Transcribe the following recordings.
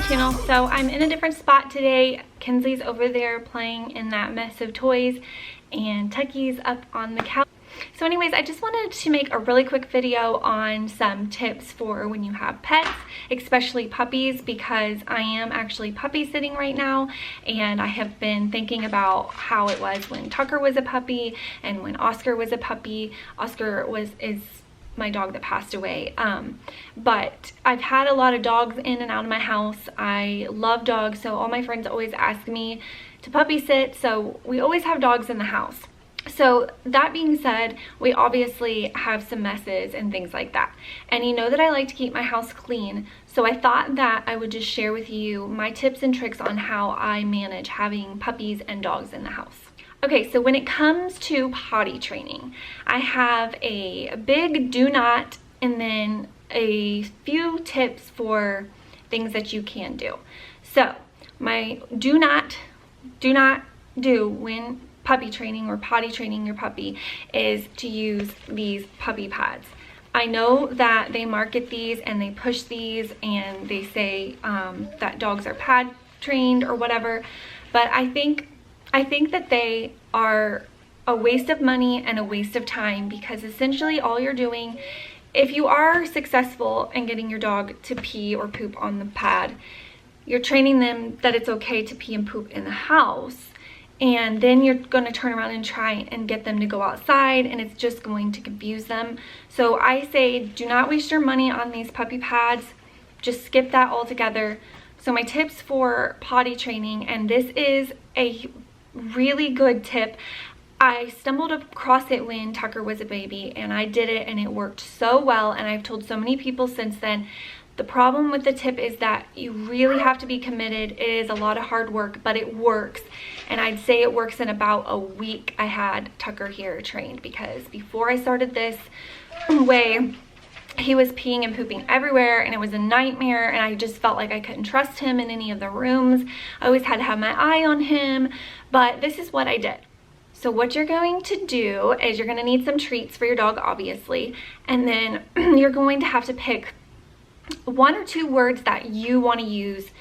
channel. So I'm in a different spot today. Kinsley's over there playing in that mess of toys and Tucky's up on the couch. So anyways, I just wanted to make a really quick video on some tips for when you have pets, especially puppies, because I am actually puppy sitting right now, and I have been thinking about how it was when Tucker was a puppy and when Oscar was a puppy. Oscar is my dog that passed away, but I've had a lot of dogs in and out of my house. I love dogs, so all my friends always ask me to puppy sit, so we always have dogs in the house. So that being said, we obviously have some messes and things like that, and you know that I like to keep my house clean, so I thought that I would just share with you my tips and tricks on how I manage having puppies and dogs in the house. Okay, so when it comes to potty training, I have a big do not and then a few tips for things that you can do. So my do not do when puppy training or potty training your puppy is to use these puppy pads. I know that they market these and they push these and they say that dogs are pad trained or whatever, but I think that they are a waste of money and a waste of time, because essentially all you're doing, if you are successful in getting your dog to pee or poop on the pad, you're training them that it's okay to pee and poop in the house, and then you're going to turn around and try and get them to go outside, and it's just going to confuse them. So I say do not waste your money on these puppy pads. Just skip that altogether. So my tips for potty training, and this is a really good tip. I stumbled across it when Tucker was a baby, and I did it and it worked so well, and I've told so many people since then. The problem with the tip is that you really have to be committed. It is a lot of hard work, but it works, and I'd say it works in about a week. I had Tucker here trained, because before I started this way, he was peeing and pooping everywhere, and it was a nightmare, and I just felt like I couldn't trust him in any of the rooms. I always had to have my eye on him, but this is what I did. So what you're going to do is you're going to need some treats for your dog, obviously, and then you're going to have to pick 1 or 2 words that you want to use,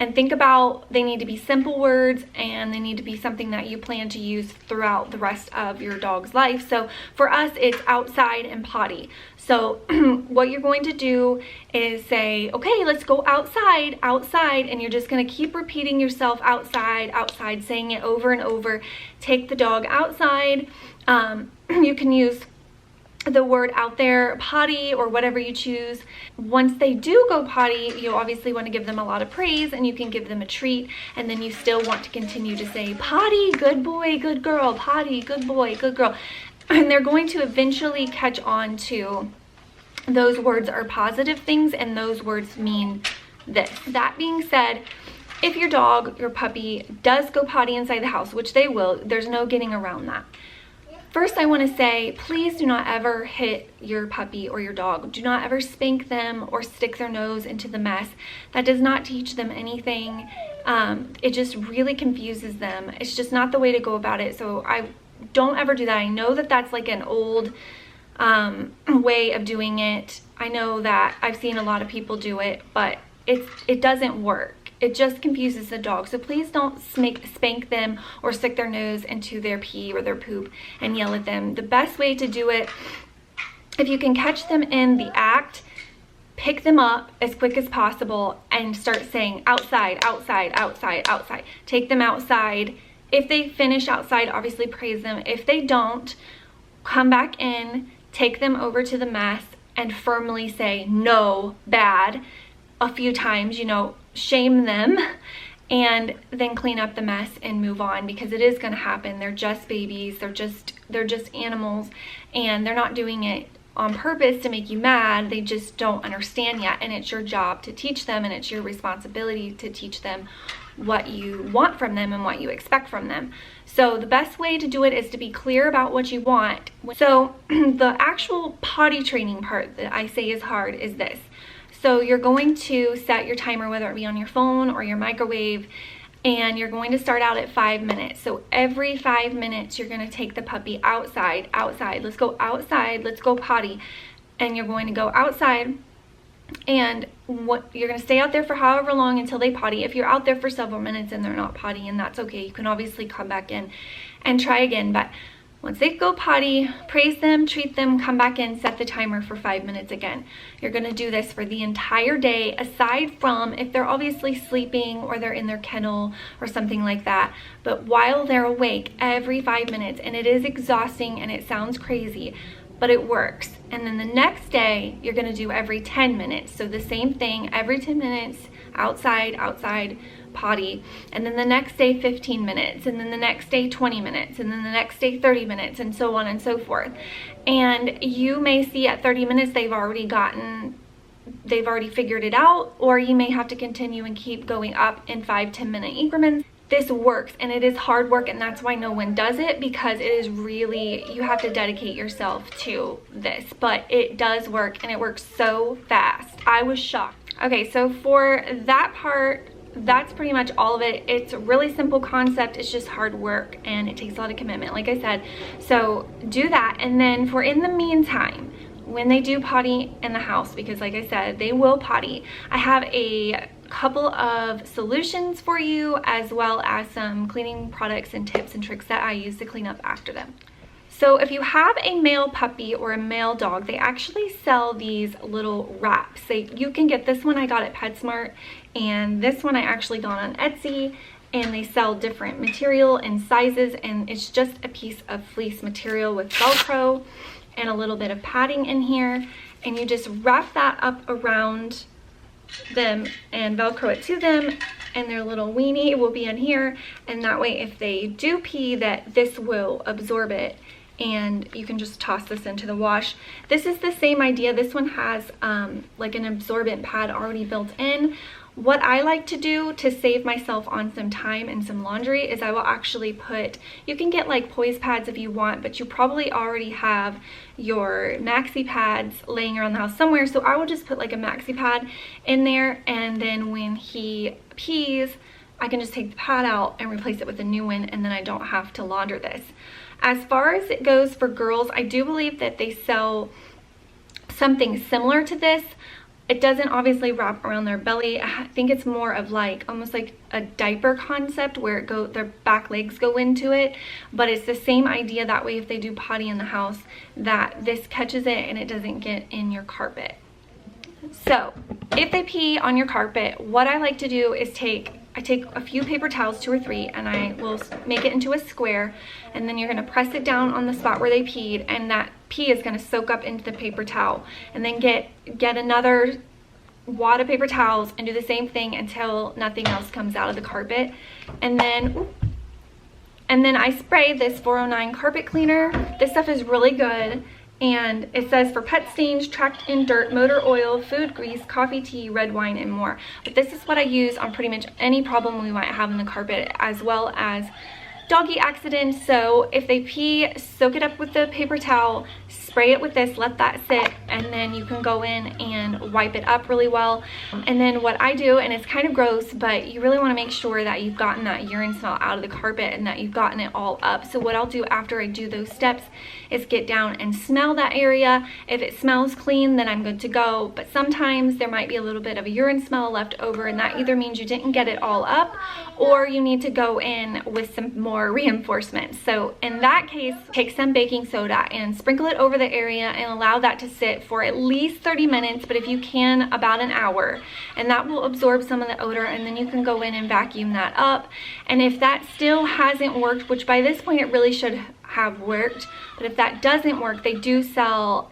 and think about, they need to be simple words and they need to be something that you plan to use throughout the rest of your dog's life. So for us, it's outside and potty. So what you're going to do is say, okay, let's go outside, outside, and you're just going to keep repeating yourself, outside, outside, saying it over and over. Take the dog outside. You can use the word out there, potty, or whatever you choose. Once they do go potty, you obviously want to give them a lot of praise, and you can give them a treat, and then you still want to continue to say potty, good boy, good girl, potty, good boy, good girl, and they're going to eventually catch on to those words are positive things and those words mean this. That being said, if your dog, your puppy, does go potty inside the house, which they will, there's no getting around that. First, I want to say, please do not ever hit your puppy or your dog. Do not ever spank them or stick their nose into the mess. That does not teach them anything. It just really confuses them. It's just not the way to go about it. So I don't ever do that. I know that that's like an old way of doing it. I know that I've seen a lot of people do it, but it doesn't work. It just confuses the dog. So please don't spank them or stick their nose into their pee or their poop and yell at them. The best way to do it, if you can catch them in the act, pick them up as quick as possible and start saying outside, outside, outside, outside. Take them outside. If they finish outside, obviously praise them. If they don't, come back in, take them over to the mess and firmly say no, bad, a few times, you know, shame them, and then clean up the mess and move on, because it is going to happen. They're just babies, they're just animals, and they're not doing it on purpose to make you mad. They just don't understand yet, and it's your job to teach them, and it's your responsibility to teach them what you want from them and what you expect from them. So the best way to do it is to be clear about what you want. So the actual potty training part that I say is hard is this. So you're going to set your timer, whether it be on your phone or your microwave, and you're going to start out at 5 minutes. So every 5 minutes, you're going to take the puppy outside, outside. Let's go outside. Let's go potty. And you're going to go outside And what you're going to stay out there for however long until they potty. If you're out there for several minutes and they're not pottying, that's okay. You can obviously come back in and try again. But once they go potty, praise them, treat them, come back in, set the timer for 5 minutes again. You're going to do this for the entire day, aside from if they're obviously sleeping or they're in their kennel or something like that. But while they're awake, every 5 minutes, and it is exhausting and it sounds crazy, but it works. And then the next day, you're going to do every 10 minutes. So the same thing, every 10 minutes, outside, potty. And then the next day, 15 minutes. And then the next day, 20 minutes. And then the next day, 30 minutes, and so on and so forth. And you may see at 30 minutes, they've already figured it out, or you may have to continue and keep going up in 5-10 minute increments. This works, and it is hard work, and that's why no one does it, because it is really, you have to dedicate yourself to this. But it does work, and it works so fast. I was shocked. Okay, so for that part, that's pretty much all of it. It's a really simple concept. It's just hard work, and it takes a lot of commitment, like I said. So do that, and then for in the meantime, when they do potty in the house, because like I said, they will potty, I have a couple of solutions for you, as well as some cleaning products and tips and tricks that I use to clean up after them. So if you have a male puppy or a male dog, they actually sell these little wraps. You can get this one I got at PetSmart, and this one I actually got on Etsy, and they sell different material and sizes, and it's just a piece of fleece material with Velcro and a little bit of padding in here, and you just wrap that up around them and Velcro it to them, and their little weenie will be in here, and that way if they do pee, that this will absorb it, and you can just toss this into the wash. This is the same idea. This one has like an absorbent pad already built in. What I like to do to save myself on some time and some laundry is I will actually put, you can get like poise pads if you want, but you probably already have your maxi pads laying around the house somewhere. So I will just put like a maxi pad in there, and then when he pees, I can just take the pad out and replace it with a new one, and then I don't have to launder this. As far as it goes for girls, I do believe that they sell something similar to this. It doesn't obviously wrap around their belly. I think it's more of like almost like a diaper concept where their back legs go into it, but it's the same idea. That way if they do potty in the house, that this catches it and it doesn't get in your carpet. So if they pee on your carpet, what I like to do is I take a few paper towels, 2 or 3, and I will make it into a square, and then you're going to press it down on the spot where they peed, and that pee is going to soak up into the paper towel. And then get another wad of paper towels and do the same thing until nothing else comes out of the carpet. And then I spray this 409 carpet cleaner. This stuff is really good. And it says for pet stains, trapped in dirt, motor oil, food grease, coffee, tea, red wine, and more. But this is what I use on pretty much any problem we might have in the carpet, as well as doggy accidents. So if they pee, soak it up with the paper towel, spray it with this, let that sit, and then you can go in and wipe it up really well. And then what I do, and it's kind of gross, but you really want to make sure that you've gotten that urine smell out of the carpet and that you've gotten it all up. So what I'll do after I do those steps is get down and smell that area. If it smells clean, then I'm good to go. But sometimes there might be a little bit of a urine smell left over, and that either means you didn't get it all up, or you need to go in with some more reinforcement. So in that case, take some baking soda and sprinkle it over the area and allow that to sit for at least 30 minutes, but if you can, about an hour, and that will absorb some of the odor, and then you can go in and vacuum that up. And if that still hasn't worked, which by this point it really should have worked, but if that doesn't work, they do sell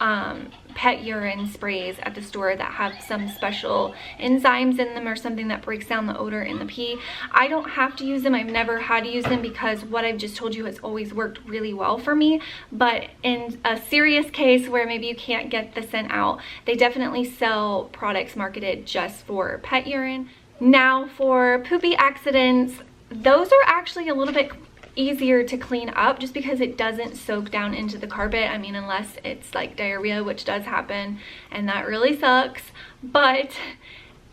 pet urine sprays at the store that have some special enzymes in them or something that breaks down the odor in the pee. I don't have to use them. I've never had to use them because what I've just told you has always worked really well for me. But in a serious case where maybe you can't get the scent out, they definitely sell products marketed just for pet urine. Now for poopy accidents, those are actually a little bit easier to clean up just because it doesn't soak down into the carpet. I mean, unless it's like diarrhea, which does happen, and that really sucks. But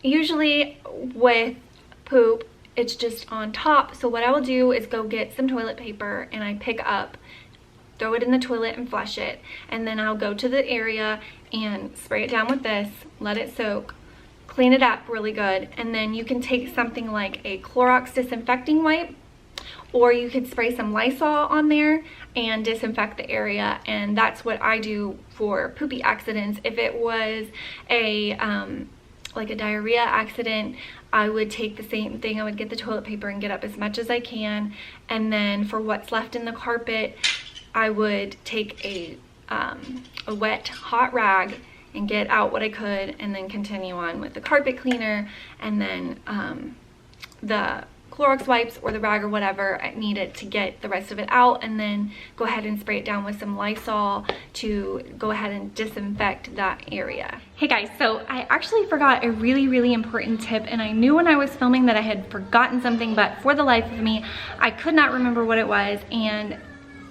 usually with poop, it's just on top. So what I will do is go get some toilet paper, and I pick up throw it in the toilet and flush it. And then I'll go to the area and spray it down with this, let it soak, clean it up really good. And then you can take something like a Clorox disinfecting wipe, or you could spray some Lysol on there and disinfect the area. And that's what I do for poopy accidents. If it was a like a diarrhea accident, I would take the same thing. I would get the toilet paper and get up as much as I can. And then for what's left in the carpet, I would take a wet hot rag and get out what I could, and then continue on with the carpet cleaner, and then the Clorox wipes or the rag or whatever I needed to get the rest of it out, and then go ahead and spray it down with some Lysol to go ahead and disinfect that area. Hey guys, so I actually forgot a really important tip, and I knew when I was filming that I had forgotten something, but for the life of me, I could not remember what it was, and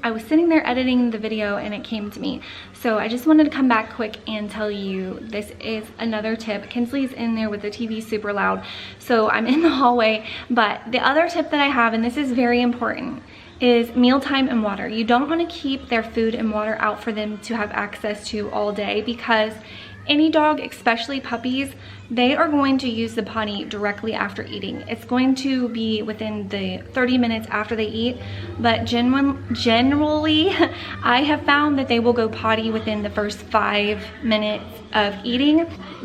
I was sitting there editing the video and it came to me. So I just wanted to come back quick and tell you this is another tip. Kinsley's in there with the TV super loud, so I'm in the hallway. But the other tip that I have, and this is very important, is mealtime and water. You don't want to keep their food and water out for them to have access to all day, because any dog, especially puppies, they are going to use the potty directly after eating. It's going to be within the 30 minutes after they eat, but generally, I have found that they will go potty within the first 5 minutes of eating.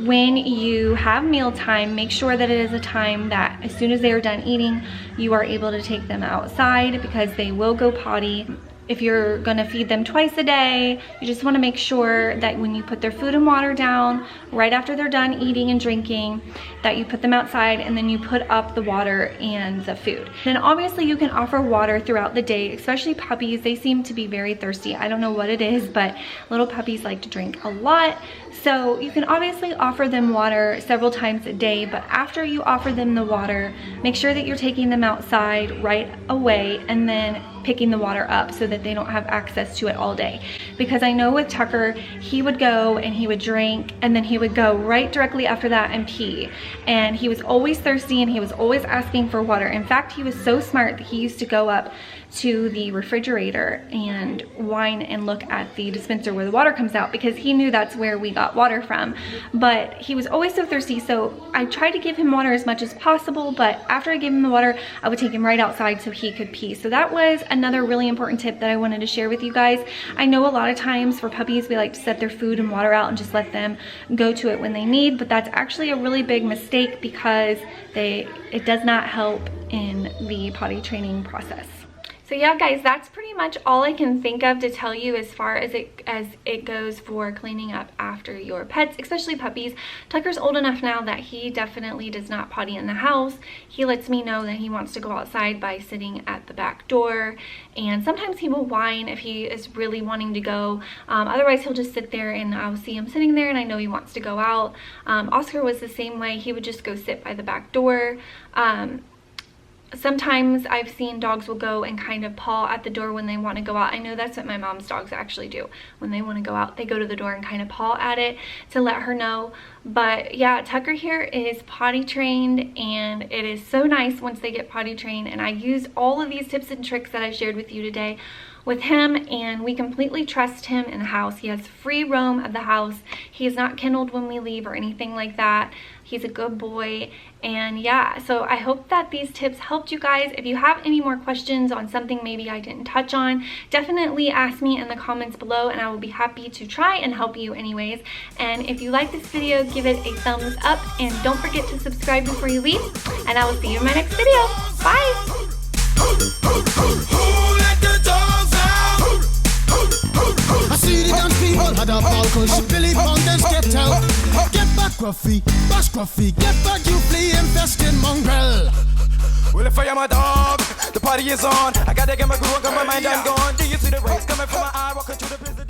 When you have mealtime, make sure that it is a time that as soon as they are done eating, you are able to take them outside, because they will go potty. If you're gonna feed them twice a day, you just wanna make sure that when you put their food and water down, right after they're done eating and drinking, that you put them outside and then you put up the water and the food. And obviously you can offer water throughout the day, especially puppies. They seem to be very thirsty. I don't know what it is, but little puppies like to drink a lot. So you can obviously offer them water several times a day, but after you offer them the water, make sure that you're taking them outside right away and then picking the water up so that they don't have access to it all day. Because I know with Tucker, he would go and he would drink, and then he would go right directly after that and pee. And he was always thirsty and he was always asking for water. In fact, he was so smart that he used to go up to the refrigerator and whine and look at the dispenser where the water comes out, because he knew that's where we got water from. But he was always so thirsty, so I tried to give him water as much as possible, but after I gave him the water, I would take him right outside so he could pee. So that was another really important tip that I wanted to share with you guys. I know a lot of times for puppies, we like to set their food and water out and just let them go to it when they need, but that's actually a really big mistake, because it does not help in the potty training process. So yeah guys, that's pretty much all I can think of to tell you as far as it goes for cleaning up after your pets, especially puppies. Tucker's old enough now that he definitely does not potty in the house. He lets me know that he wants to go outside by sitting at the back door, and sometimes he will whine if he is really wanting to go. Otherwise he'll just sit there and I'll see him sitting there and I know he wants to go out. Oscar was the same way. He would just go sit by the back door. Sometimes I've seen dogs will go and kind of paw at the door when they want to go out. I know that's what my mom's dogs actually do. When they want to go out, they go to the door and kind of paw at it to let her know. But yeah, Tucker here is potty trained, and it is so nice once they get potty trained. And I used all of these tips and tricks that I shared with you today with him, and we completely trust him in the house. He has free roam of the house. He is not kenneled when we leave or anything like that. He's a good boy. And yeah, so I hope that these tips helped you guys. If you have any more questions on something maybe I didn't touch on, definitely ask me in the comments below and I will be happy to try and help you anyways. And if you like this video, give it a thumbs up and don't forget to subscribe before you leave, and I will see you in my next video. Bye! I see the dance people had a ball, cause Billy Fountains get out. Get back, Gruffy, bash Gruffy, get back, you flea infested mongrel. Well, if I am a dog, the party is on. I gotta get my groove on, got my mind, I'm gone. Do you see the rays coming from my eye, walking through the prison?